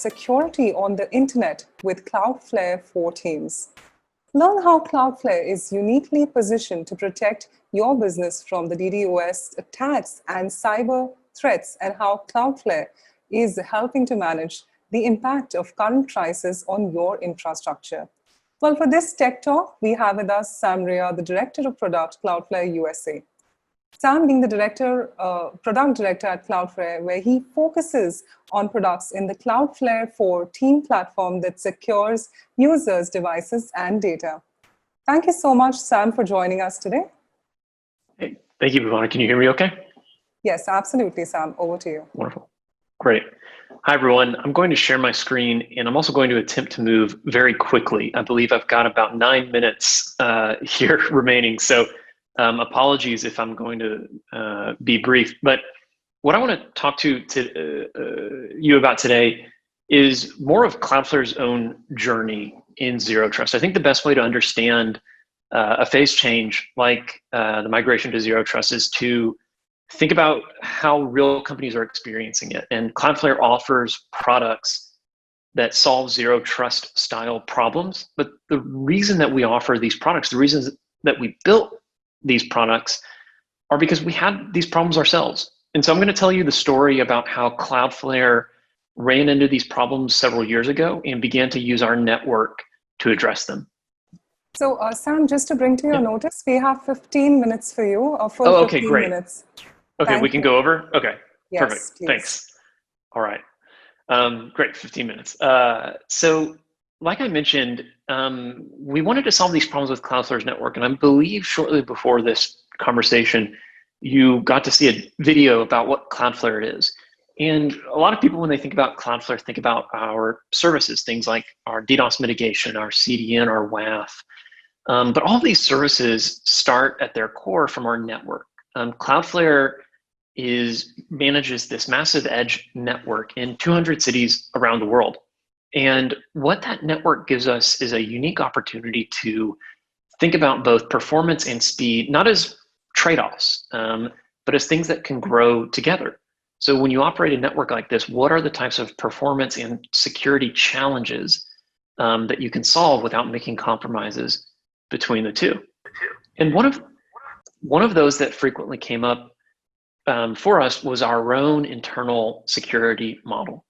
security on the internet with Cloudflare for Teams. Learn how Cloudflare is uniquely positioned to protect your business from the DDoS attacks and cyber threats, and how Cloudflare is helping to manage the impact of current crisis on your infrastructure. Well, for this tech talk, we have with us Sam Rea, the Director of Product, Cloudflare USA. Sam being the product director at Cloudflare, where he focuses on products in the Cloudflare for Team platform that secures users, devices, and data. Thank you so much, Sam, for joining us today. Hey, thank you, Bhavana. Can you hear me okay? Yes, absolutely, Sam. Over to you. Wonderful. Great. Hi, everyone. I'm going to share my screen, and I'm also going to attempt to move very quickly. I believe I've got about 9 minutes here remaining, so apologies if I'm going to be brief. But what I want to talk to you about today is more of Cloudflare's own journey in Zero Trust. I think the best way to understand a phase change like the migration to Zero Trust is to think about how real companies are experiencing it. And Cloudflare offers products that solve Zero Trust style problems. But the reason that we offer these products, the reasons that we built these products are because we had these problems ourselves. And so I'm going to tell you the story about how Cloudflare ran into these problems several years ago and began to use our network to address them. So Sam, just to bring to your notice, we have 15 minutes for you, a full 15 great. minutes. Okay, Thank we can you. go over? Okay, yes, perfect, please. Thanks. All right, great, 15 minutes. So like I mentioned, we wanted to solve these problems with Cloudflare's network, and I believe shortly before this conversation, you got to see a video about what Cloudflare is. And a lot of people, when they think about Cloudflare, think about our services, things like our DDoS mitigation, our CDN, our WAF. But all of these services start at their core from our network. Cloudflare manages this massive edge network in 200 cities around the world. And what that network gives us is a unique opportunity to think about both performance and speed, not as trade-offs, but as things that can grow together. So when you operate a network like this, what are the types of performance and security challenges that you can solve without making compromises between the two? And one of those that frequently came up for us was our own internal security model.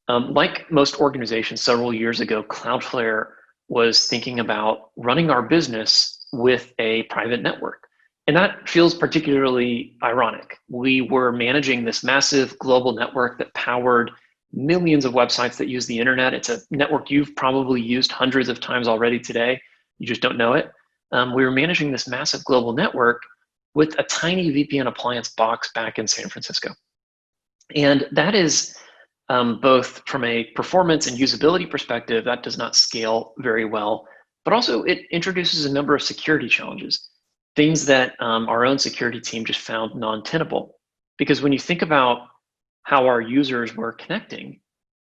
Like most organizations several years ago, Cloudflare was thinking about running our business with a private network. And that feels particularly ironic. We were managing this massive global network that powered millions of websites that use the internet. It's a network you've probably used hundreds of times already today. You just don't know it. We were managing this massive global network with a tiny VPN appliance box back in San Francisco. And that is both from a performance and usability perspective, that does not scale very well, but also it introduces a number of security challenges, things that our own security team just found non-tenable. Because when you think about how our users were connecting,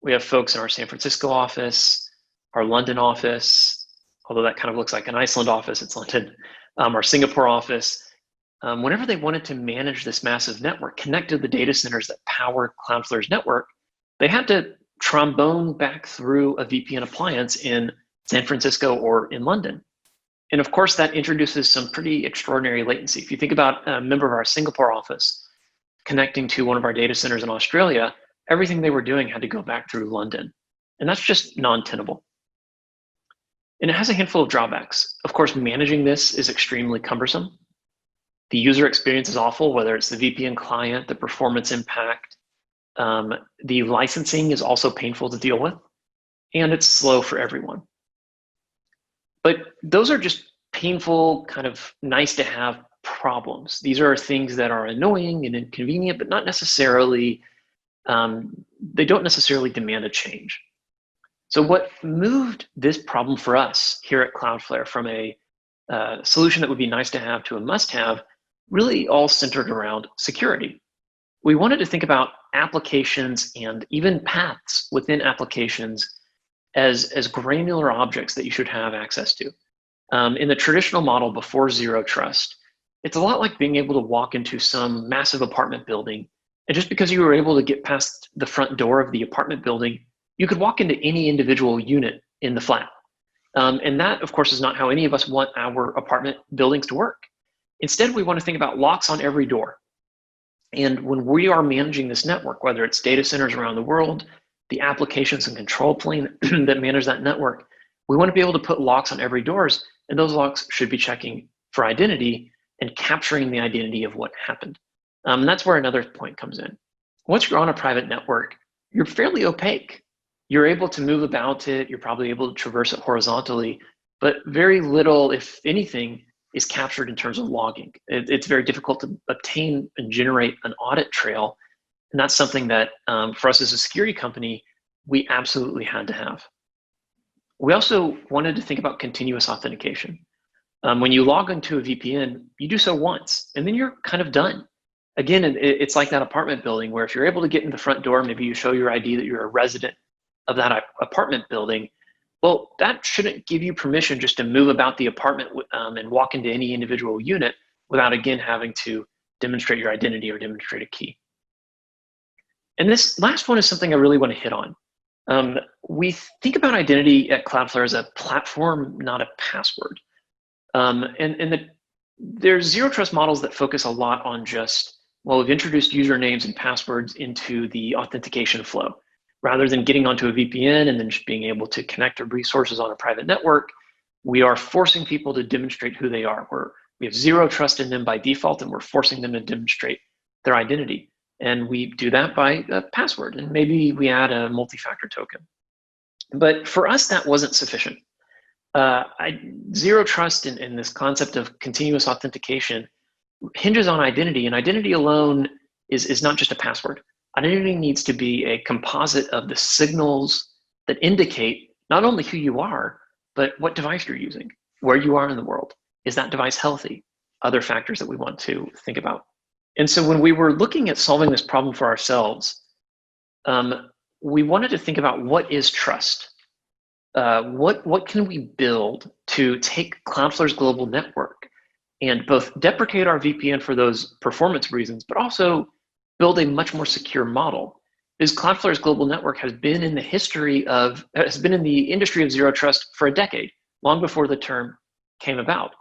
we have folks in our San Francisco office, our London office, although that kind of looks like an Iceland office, it's London, our Singapore office. Whenever they wanted to manage this massive network, connect to the data centers that power Cloudflare's network, they had to trombone back through a VPN appliance in San Francisco or in London. And of course, that introduces some pretty extraordinary latency. If you think about a member of our Singapore office connecting to one of our data centers in Australia, everything they were doing had to go back through London. And that's just non-tenable. And it has a handful of drawbacks. Of course, managing this is extremely cumbersome. The user experience is awful, whether it's the VPN client, the performance impact. The licensing is also painful to deal with, and it's slow for everyone. But those are just painful, kind of nice to have problems. These are things that are annoying and inconvenient, but not necessarily, they don't necessarily demand a change. So what moved this problem for us here at Cloudflare from a solution that would be nice to have to a must-have really all centered around security. We wanted to think about applications and even paths within applications as granular objects that you should have access to. In the traditional model before Zero Trust, it's a lot like being able to walk into some massive apartment building, and just because you were able to get past the front door of the apartment building you could walk into any individual unit in the flat. And that, of course, is not how any of us want our apartment buildings to work. Instead, we want to think about locks on every door. And when we are managing this network, whether it's data centers around the world, the applications and control plane that manage that network, we want to be able to put locks on every doors, and those locks should be checking for identity and capturing the identity of what happened. And that's where another point comes in. Once you're on a private network, you're fairly opaque. You're able to move about it, you're probably able to traverse it horizontally, but very little, if anything, is captured in terms of logging. It's very difficult to obtain and generate an audit trail. And that's something that for us as a security company, we absolutely had to have. We also wanted to think about continuous authentication. When you log into a VPN, you do so once, and then you're kind of done. Again, it's like that apartment building where if you're able to get in the front door, maybe you show your ID that you're a resident of that apartment building, well, that shouldn't give you permission just to move about the apartment and walk into any individual unit without, again, having to demonstrate your identity or demonstrate a key. And this last one is something I really want to hit on. We think about identity at Cloudflare as a platform, not a password. There's zero trust models that focus a lot on just, well, we've introduced usernames and passwords into the authentication flow. Rather than getting onto a VPN and then just being able to connect to resources on a private network, we are forcing people to demonstrate who they are. We have zero trust in them by default, and we're forcing them to demonstrate their identity. And we do that by a password, and maybe we add a multi-factor token. But for us, that wasn't sufficient. Zero trust in this concept of continuous authentication hinges on identity, and identity alone is not just a password. Identity needs to be a composite of the signals that indicate not only who you are, but what device you're using, where you are in the world. Is that device healthy? Other factors that we want to think about. And so when we were looking at solving this problem for ourselves, we wanted to think about what is trust? What can we build to take Cloudflare's global network and both deprecate our VPN for those performance reasons, but also build a much more secure model? Because Cloudflare's global network has been in the industry of zero trust for a decade, long before the term came about.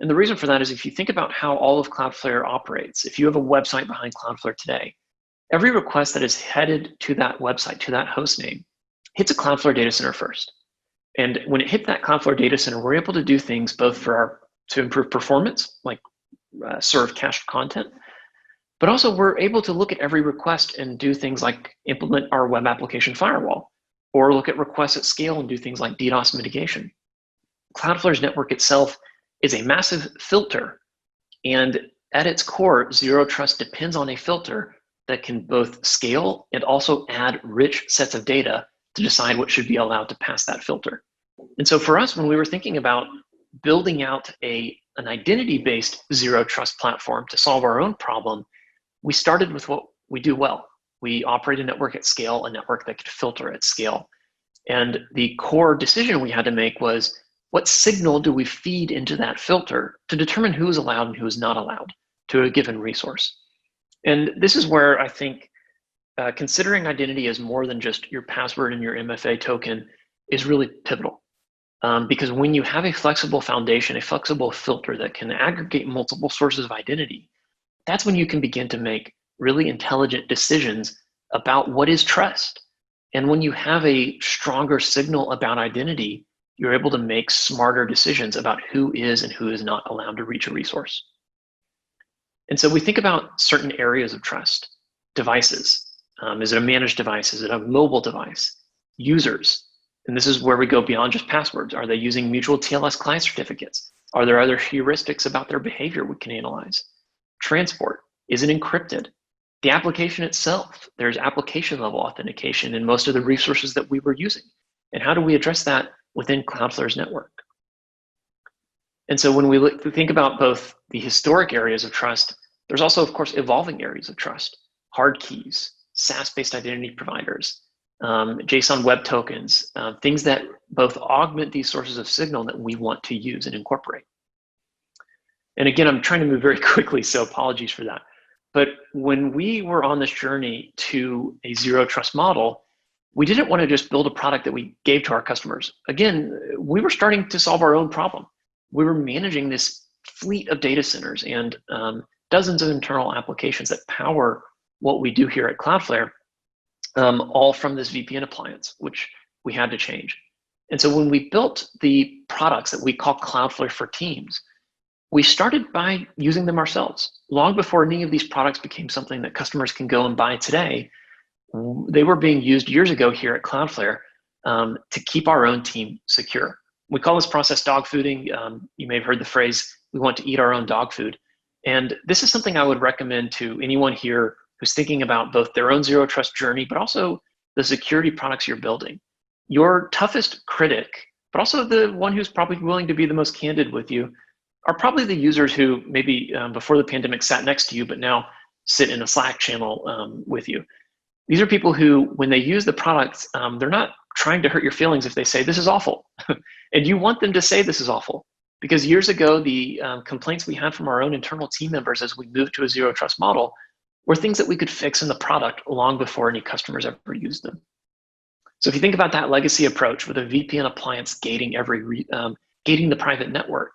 And the reason for that is if you think about how all of Cloudflare operates, if you have a website behind Cloudflare today, every request that is headed to that website, to that host name, hits a Cloudflare data center first. And when it hit that Cloudflare data center, we're able to do things both to improve performance, like serve cached content, but also we're able to look at every request and do things like implement our web application firewall, or look at requests at scale and do things like DDoS mitigation. Cloudflare's network itself is a massive filter, and at its core, zero trust depends on a filter that can both scale and also add rich sets of data to decide what should be allowed to pass that filter. And so for us, when we were thinking about building out an identity-based zero trust platform to solve our own problem, we started with what we do well. We operate a network at scale, a network that could filter at scale. And the core decision we had to make was, what signal do we feed into that filter to determine who is allowed and who is not allowed to a given resource? And this is where I think considering identity as more than just your password and your MFA token is really pivotal. Because when you have a flexible foundation, a flexible filter that can aggregate multiple sources of identity, that's when you can begin to make really intelligent decisions about what is trust. And when you have a stronger signal about identity, you're able to make smarter decisions about who is and who is not allowed to reach a resource. And so we think about certain areas of trust. Devices. Is it a managed device? Is it a mobile device? Users. And this is where we go beyond just passwords. Are they using mutual TLS client certificates? Are there other heuristics about their behavior we can analyze? Transport. Is it encrypted? The application itself. There's application level authentication in most of the resources that we were using. And how do we address that within Cloudflare's network? And so when we think about both the historic areas of trust, there's also, of course, evolving areas of trust. Hard keys, SaaS-based identity providers, JSON web tokens, things that both augment these sources of signal that we want to use and incorporate. And again, I'm trying to move very quickly, so apologies for that. But when we were on this journey to a zero trust model, we didn't want to just build a product that we gave to our customers. Again, we were starting to solve our own problem. We were managing this fleet of data centers and dozens of internal applications that power what we do here at Cloudflare, all from this VPN appliance, which we had to change. And so when we built the products that we call Cloudflare for Teams, we started by using them ourselves. Long before any of these products became something that customers can go and buy today, they were being used years ago here at Cloudflare to keep our own team secure. We call this process dog fooding. You may have heard the phrase, we want to eat our own dog food. And this is something I would recommend to anyone here who's thinking about both their own zero trust journey, but also the security products you're building. Your toughest critic, but also the one who's probably willing to be the most candid with you, are probably the users who maybe before the pandemic sat next to you, but now sit in a Slack channel with you. These are people who, when they use the products, they're not trying to hurt your feelings if they say, this is awful. And you want them to say this is awful. Because years ago, the complaints we had from our own internal team members as we moved to a zero trust model were things that we could fix in the product long before any customers ever used them. So if you think about that legacy approach with a VPN appliance gating gating the private network,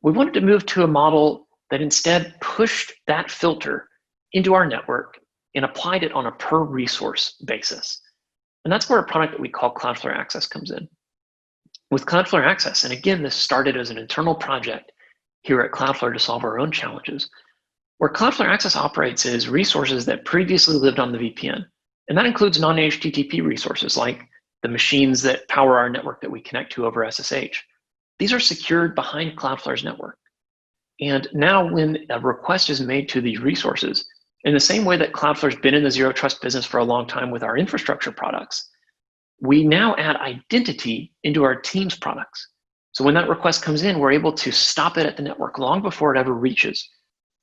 we wanted to move to a model that instead pushed that filter into our network and applied it on a per resource basis. And that's where a product that we call Cloudflare Access comes in. With Cloudflare Access, and again, this started as an internal project here at Cloudflare to solve our own challenges, where Cloudflare Access operates is resources that previously lived on the VPN. And that includes non-HTTP resources like the machines that power our network that we connect to over SSH. These are secured behind Cloudflare's network. And now when a request is made to these resources, in the same way that Cloudflare's been in the zero trust business for a long time with our infrastructure products, we now add identity into our Teams products. So when that request comes in, we're able to stop it at the network long before it ever reaches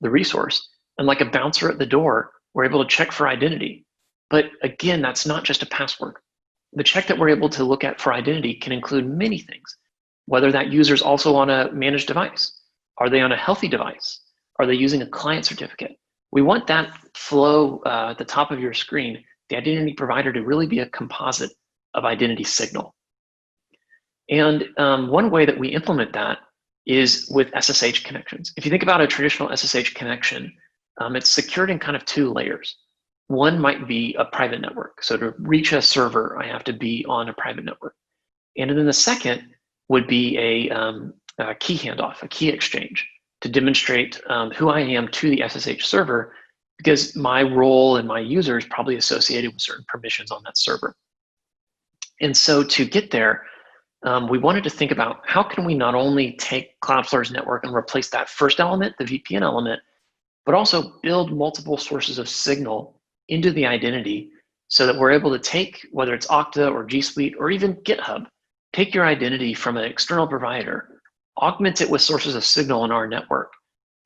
the resource. And like a bouncer at the door, we're able to check for identity. But again, that's not just a password. The check that we're able to look at for identity can include many things, whether that user's also on a managed device. Are they on a healthy device? Are they using a client certificate? We want that flow at the top of your screen, the identity provider, to really be a composite of identity signal. And one way that we implement that is with SSH connections. If you think about a traditional SSH connection, it's secured in kind of two layers. One might be a private network. So to reach a server, I have to be on a private network. And then the second would be a key handoff, a key exchange, to demonstrate who I am to the SSH server, because my role and my user is probably associated with certain permissions on that server. And so to get there, we wanted to think about how can we not only take Cloudflare's network and replace that first element, the VPN element, but also build multiple sources of signal into the identity so that we're able to take, whether it's Okta or G Suite or even GitHub, take your identity from an external provider, augment it with sources of signal in our network,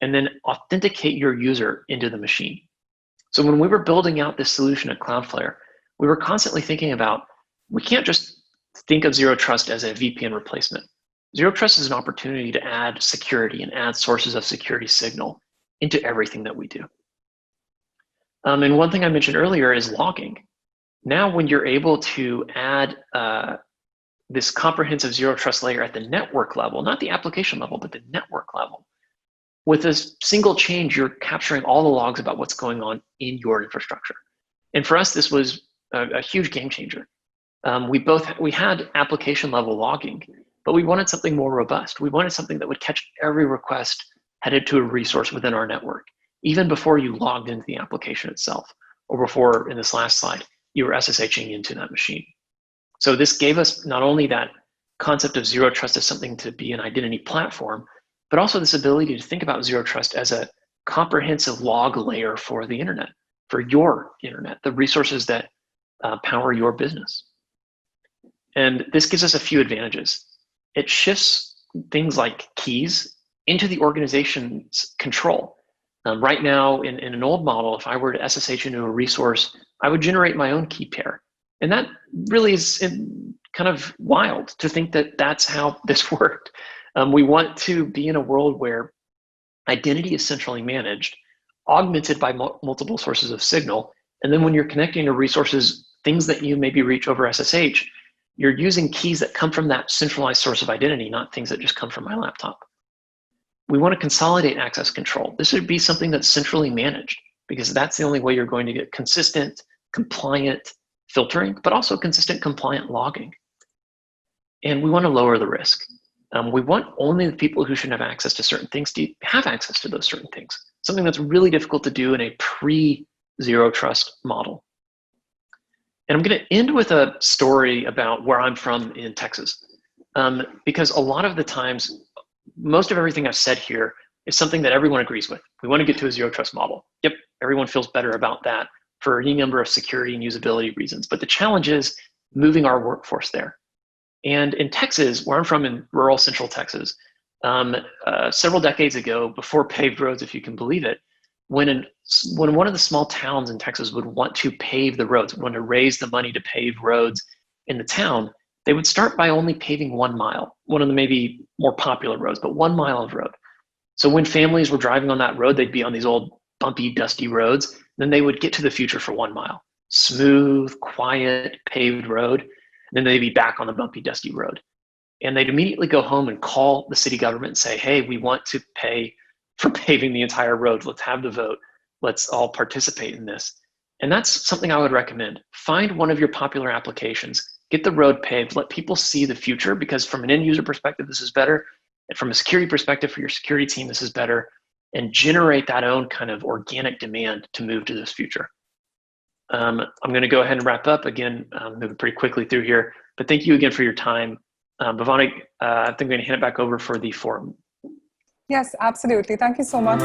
and then authenticate your user into the machine. So when we were building out this solution at Cloudflare, we were constantly thinking about, we can't just think of Zero Trust as a VPN replacement. Zero Trust is an opportunity to add security and add sources of security signal into everything that we do. And one thing I mentioned earlier is logging. Now, when you're able to add this comprehensive Zero Trust layer at the network level, not the application level, but the network level, with a single change, you're capturing all the logs about what's going on in your infrastructure. And for us, this was a huge game changer. We had application level logging, but we wanted something more robust. We wanted something that would catch every request headed to a resource within our network, even before you logged into the application itself, or before, in this last slide, you were SSHing into that machine. So this gave us not only that concept of Zero Trust as something to be an identity platform, but also this ability to think about Zero Trust as a comprehensive log layer for the internet, for your internet, the resources that power your business. And this gives us a few advantages. It shifts things like keys into the organization's control. Right now, in an old model, if I were to SSH into a resource, I would generate my own key pair. And that really is kind of wild to think that that's how this worked. We want to be in a world where identity is centrally managed, augmented by multiple sources of signal. And then when you're connecting to resources things that you maybe reach over SSH, you're using keys that come from that centralized source of identity, not things that just come from my laptop. We want to consolidate access control. This should be something that's centrally managed, because that's the only way you're going to get consistent, compliant filtering, but also consistent, compliant logging. And we want to lower the risk. We want only the people who should have access to certain things to have access to those certain things. Something that's really difficult to do in a pre-zero trust model. And I'm going to end with a story about where I'm from in Texas, because a lot of the times, most of everything I've said here is something that everyone agrees with. We want to get to a zero trust model. Yep, everyone feels better about that for any number of security and usability reasons. But the challenge is moving our workforce there. And in Texas, where I'm from in rural central Texas, several decades ago, before paved roads, if you can believe it, when one of the small towns in Texas would want to pave the roads, want to raise the money to pave roads in the town, they would start by only paving 1 mile, one of the maybe more popular roads, but 1 mile of road. So when families were driving on that road, they'd be on these old bumpy, dusty roads. Then they would get to the future for 1 mile. Smooth, quiet, paved road. And then they'd be back on the bumpy, dusty road. And they'd immediately go home and call the city government and say, hey, we want to pay for paving the entire road. Let's have the vote. Let's all participate in this. And that's something I would recommend. Find one of your popular applications, get the road paved, let people see the future, because from an end user perspective, this is better. And from a security perspective for your security team, this is better. And generate that own kind of organic demand to move to this future. I'm going to go ahead and wrap up. Again, moving pretty quickly through here, but thank you again for your time. Bhavani, I think I'm going to hand it back over for the forum. Yes, absolutely. Thank you so much.